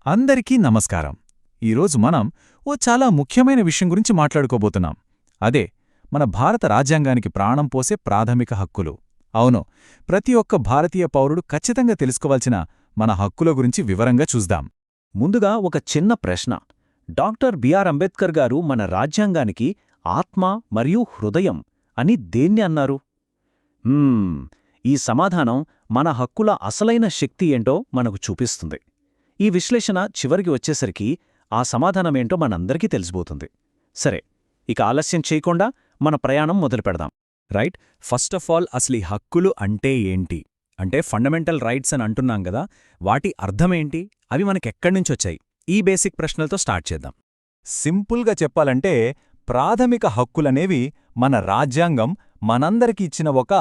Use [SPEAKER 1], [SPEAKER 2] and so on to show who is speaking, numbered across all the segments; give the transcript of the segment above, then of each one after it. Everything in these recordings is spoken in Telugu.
[SPEAKER 1] అందరికీ నమస్కారం. ఈరోజు మనం ఓ చాలా ముఖ్యమైన విషయం గురించి మాట్లాడుకోబోతున్నాం. అదే మన భారత రాజ్యాంగానికి ప్రాణం పోసే ప్రాథమిక హక్కులు. అవును, ప్రతి ఒక్క భారతీయ పౌరుడు ఖచ్చితంగా తెలుసుకోవాల్సిన మన హక్కుల గురించి వివరంగా చూద్దాం.
[SPEAKER 2] ముందుగా ఒక చిన్న ప్రశ్న. డాక్టర్ బిఆర్ అంబేద్కర్ గారు మన రాజ్యాంగానికి ఆత్మ మరియు హృదయం అని దేన్ని అన్నారు? ఈ సమాధానం మన హక్కుల అసలైన శక్తి ఏంటో మనకు చూపిస్తుంది. ఈ విశ్లేషణ చివరికి వచ్చేసరికి ఆ సమాధానమేంటో మనందరికీ తెలిసిపోతుంది. సరే, ఇక ఆలస్యం చేయకుండా మన ప్రయాణం మొదలుపెడదాం.
[SPEAKER 1] రైట్, ఫస్ట్ ఆఫ్ ఆల్ అసలు ఈ హక్కులు అంటే ఏంటి? అంటే ఫండమెంటల్ రైట్స్ అని అంటున్నాం గదా, వాటి అర్థమేంటి? అవి మనకెక్కడ్నుంచొచ్చాయి? ఈ బేసిక్ ప్రశ్నలతో స్టార్ట్ చేద్దాం. సింపుల్గా చెప్పాలంటే ప్రాథమిక హక్కులనేవి మన రాజ్యాంగం మనందరికి ఇచ్చిన ఒక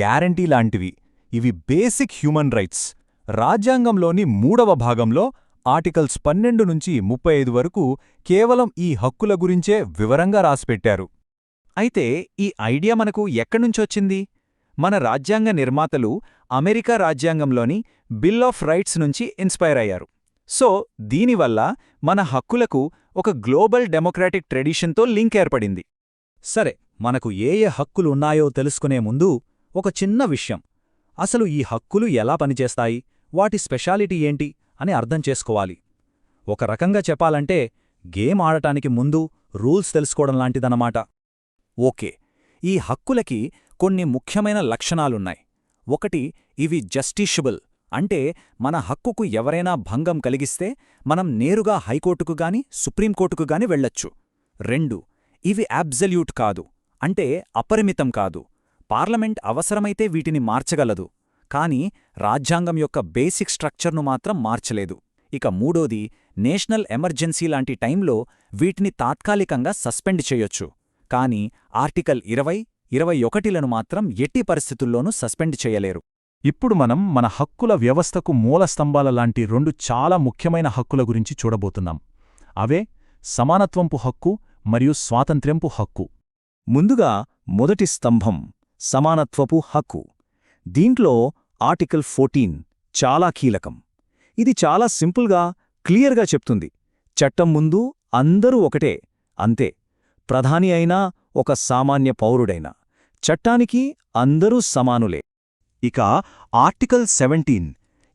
[SPEAKER 1] గ్యారంటీ లాంటివి. ఇవి బేసిక్ హ్యూమన్ రైట్స్. రాజ్యాంగంలోని 3వ భాగంలో ఆర్టికల్స్ 12 నుంచి 35 వరకు కేవలం ఈ హక్కుల గురించే వివరంగా రాసిపెట్టారు. అయితే ఈ ఐడియా మనకు ఎక్కడ్నుంచొచ్చింది? మన రాజ్యాంగ నిర్మాతలు అమెరికా రాజ్యాంగంలోని బిల్ ఆఫ్ రైట్స్ నుంచి ఇన్స్పైర్ అయ్యారు. సో దీనివల్ల మన హక్కులకు ఒక గ్లోబల్ డెమోక్రాటిక్ ట్రెడిషన్తో లింక్ ఏర్పడింది. సరే, మనకు ఏ హక్కులు ఉన్నాయో తెలుసుకునే ముందు ఒక చిన్న విషయం. అసలు ఈ హక్కులు ఎలా పనిచేస్తాయి, వాటి స్పెషాలిటీ ఏంటి అని అర్థం చేసుకోవాలి. ఒక రకంగా చెప్పాలంటే గేమ్ ఆడటానికి ముందు రూల్స్ తెలుసుకోవడం లాంటిదన్నమాట. ఓకే, ఈ హక్కులకి కొన్ని ముఖ్యమైన లక్షణాలున్నాయి. ఒకటి, ఇవి జస్టిషబుల్, అంటే మన హక్కుకు ఎవరైనా భంగం కలిగిస్తే మనం నేరుగా హైకోర్టుకు గాని సుప్రీంకోర్టుకు గాని వెళ్లొచ్చు. 2, ఇవి అబ్సల్యూట్ కాదు, అంటే అపరిమితం కాదు. పార్లమెంట్ అవసరమైతే వీటిని మార్చగలదు, కానీ రాజ్యాంగం యొక్క బేసిక్ స్ట్రక్చర్ను మాత్రం మార్చలేదు. ఇక 3, నేషనల్ ఎమర్జెన్సీ లాంటి టైంలో వీటిని తాత్కాలికంగా సస్పెండ్ చేయొచ్చు, కానీ ఆర్టికల్ 20, 21లను మాత్రం ఎట్టి పరిస్థితుల్లోనూ సస్పెండ్ చేయలేరు. ఇప్పుడు మనం మన హక్కుల వ్యవస్థకు మూలస్తంభాల లాంటి 2 చాలా ముఖ్యమైన హక్కుల గురించి చూడబోతున్నాం. అవే సమానత్వంపు హక్కు మరియు స్వాతంత్ర్యంపు హక్కు. ముందుగా మొదటి స్తంభం సమానత్వపు హక్కు. దీంట్లో ఆర్టికల్ 14 చాలా కీలకం. ఇది చాలా సింపుల్గా, క్లియర్గా చెప్తుంది, చట్టం ముందు అందరూ ఒకటే, అంతే. ప్రధాని అయినా ఒక సామాన్య పౌరుడైనా చట్టానికి అందరూ సమానులే. ఇక ఆర్టికల్ 17,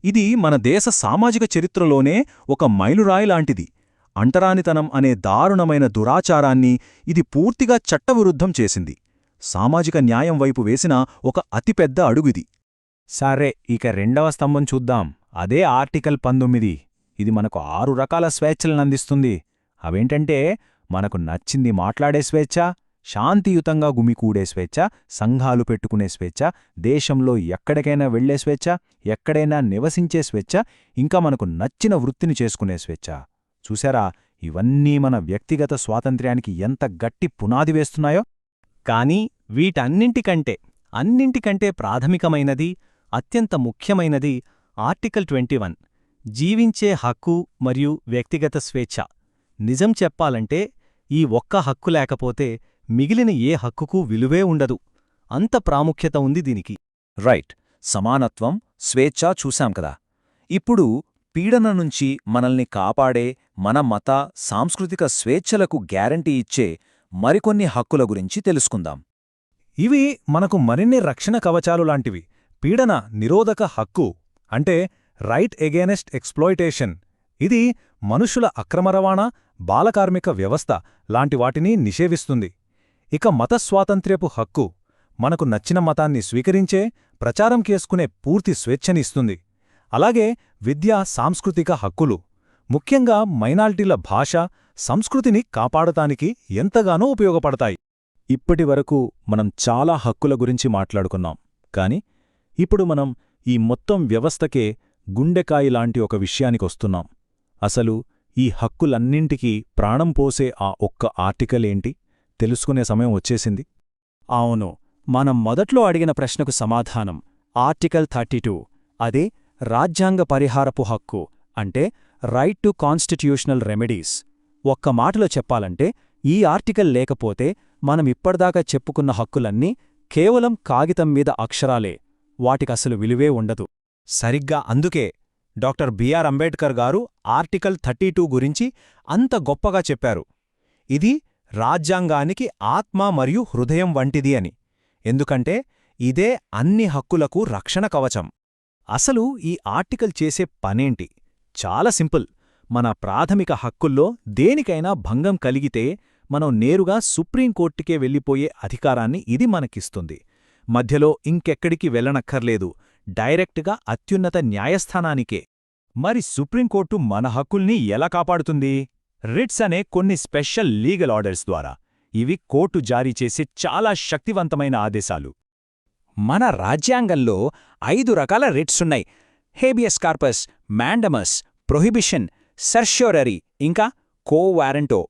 [SPEAKER 1] ఇది మన దేశ సామాజిక చరిత్రలోనే ఒక మైలురాయి లాంటిది. అంటరానితనం అనే దారుణమైన దురాచారాన్ని ఇది పూర్తిగా చట్టవిరుద్ధం చేసింది. సామాజిక న్యాయం వైపు వేసిన ఒక అతిపెద్ద అడుగుది. సరే, ఇక 2వ స్తంభం చూద్దాం. అదే ఆర్టికల్ 19. ఇది మనకు 6 రకాల స్వేచ్ఛలనందిస్తుంది. అవేంటంటే మనకు నచ్చింది మాట్లాడే స్వేచ్ఛ, శాంతియుతంగా గుమికూడే స్వేచ్ఛ, సంఘాలు పెట్టుకునే స్వేచ్ఛ, దేశంలో ఎక్కడికైనా వెళ్లే స్వేచ్ఛ, ఎక్కడైనా నివసించే స్వేచ్ఛ, ఇంకా మనకు నచ్చిన వృత్తిని చేసుకునే స్వేచ్ఛ. చూశారా, ఇవన్నీ మన వ్యక్తిగత స్వాతంత్ర్యానికి ఎంత గట్టి పునాది వేస్తున్నాయో. కానీ అన్నింటికంటే ప్రాథమికమైనది, అత్యంత ముఖ్యమైనది ఆర్టికల్ 21, జీవించే హక్కు మరియు వ్యక్తిగత స్వేచ్ఛ. నిజం చెప్పాలంటే ఈ ఒక్క హక్కు లేకపోతే మిగిలిన ఏ హక్కుకూ విలువే ఉండదు. అంత ప్రాముఖ్యత ఉంది దీనికి.
[SPEAKER 2] రైట్, సమానత్వం, స్వేచ్ఛ చూశాం కదా. ఇప్పుడు పీడన నుంచి మనల్ని కాపాడే మన మత, సాంస్కృతిక స్వేచ్ఛలకు గ్యారంటీ ఇచ్చే మరికొన్ని హక్కుల గురించి తెలుసుకుందాం.
[SPEAKER 1] ఇవి మనకు మరిన్ని రక్షణ కవచాలు లాంటివి. పీడన నిరోధక హక్కు అంటే రైట్ ఎగెనెస్ట్ ఎక్స్‌ప్లాయిటేషన్. ఇది మనుషుల అక్రమ రవాణా, బాలకార్మిక వ్యవస్థ లాంటి వాటిని నిషేధిస్తుంది. ఇక మత స్వాతంత్ర్యపు హక్కు మనకు నచ్చిన మతాన్ని స్వీకరించే, ప్రచారం చేసుకునే పూర్తి స్వేచ్ఛనిస్తుంది. అలాగే విద్యా, సాంస్కృతిక హక్కులు ముఖ్యంగా మైనారిటీల భాష, సంస్కృతిని కాపాడటానికి ఎంతగానో ఉపయోగపడతాయి. ఇప్పటివరకు మనం చాలా హక్కుల గురించి మాట్లాడుకున్నాం, కాని ఇప్పుడు మనం ఈ మొత్తం వ్యవస్థకే గుండెకాయిలాంటి ఒక విషయానికొస్తున్నాం. అసలు ఈ హక్కులన్నింటికీ ప్రాణం పోసే ఆ ఒక్క ఆర్టికల్ ఏంటి తెలుసుకునే సమయం వచ్చేసింది.
[SPEAKER 2] అవును, మనం మొదట్లో అడిగిన ప్రశ్నకు సమాధానం ఆర్టికల్ 32. అదే రాజ్యాంగ పరిహారపు హక్కు, అంటే రైట్ టు కాన్స్టిట్యూషనల్ రెమెడీస్. ఒక్క మాటలో చెప్పాలంటే ఈ ఆర్టికల్ లేకపోతే మనం ఇప్పటిదాకా చెప్పుకున్న హక్కులన్నీ కేవలం కాగితం మీద అక్షరాలే, వాటికసలు విలువే ఉండదు.
[SPEAKER 1] సరిగ్గా అందుకే
[SPEAKER 3] డాక్టర్ బిఆర్ అంబేడ్కర్ గారు ఆర్టికల్ 32 గురించి అంత గొప్పగా చెప్పారు. ఇది రాజ్యాంగానికి ఆత్మ మరియు హృదయం వంటిది అని. ఎందుకంటే ఇదే అన్ని హక్కులకు రక్షణ కవచం.
[SPEAKER 2] అసలు ఈ ఆర్టికల్ చేసే పనేంటి? చాలా సింపుల్. మన ప్రాథమిక హక్కుల్లో దేనికైనా భంగం కలిగితే మనం నేరుగా సుప్రీంకోర్టుకే వెళ్ళిపోయే అధికారాన్ని ఇది మనకిస్తుంది. మధ్యలో ఇంకెక్కడికి వెళ్ళనక్కర్లేదు, డైరెక్ట్గా అత్యున్నత న్యాయస్థానానికే.
[SPEAKER 3] మరి సుప్రీంకోర్టు మన హక్కుల్ని ఎలా కాపాడుతుంది? రిట్స్ అనే కొన్ని స్పెషల్ లీగల్ ఆర్డర్స్ ద్వారా. ఇవి కోర్టు జారీ చేసే చాలా శక్తివంతమైన ఆదేశాలు.
[SPEAKER 1] మన రాజ్యాంగంలో 5 రకాల రిట్సున్నాయి: హేబియస్ కార్పస్, మ్యాండమస్, ప్రొహిబిషన్, సర్ష్యోరరీ, ఇంకా కో వారెంటో.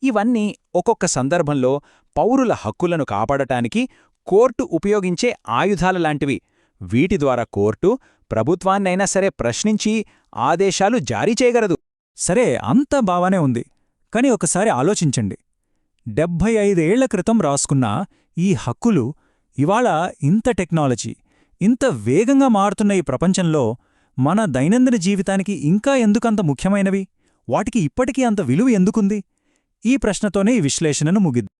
[SPEAKER 1] ఇవన్నీ ఒక్కొక్క సందర్భంలో పౌరుల హక్కులను కాపాడటానికి కోర్టు ఉపయోగించే ఆయుధాలలాంటివి. వీటి ద్వారా కోర్టు ప్రభుత్వాన్నైనా సరే ప్రశ్నించి ఆదేశాలు జారీ చేయగలదు.
[SPEAKER 4] సరే, అంతా బాగానే ఉంది. కాని ఒకసారి ఆలోచించండి. 75 ఏళ్ల క్రితం రాసుకున్న ఈ హక్కులు ఇవాళ ఇంత టెక్నాలజీ, ఇంత వేగంగా మారుతున్న ఈ ప్రపంచంలో మన దైనందిన జీవితానికి ఇంకా ఎందుకంత ముఖ్యమైనవి? వాటికి ఇప్పటికీ అంత విలువ ఎందుకుంది? ఈ ప్రశ్నతోనే ఈ విశ్లేషణను ముగిద్దాం.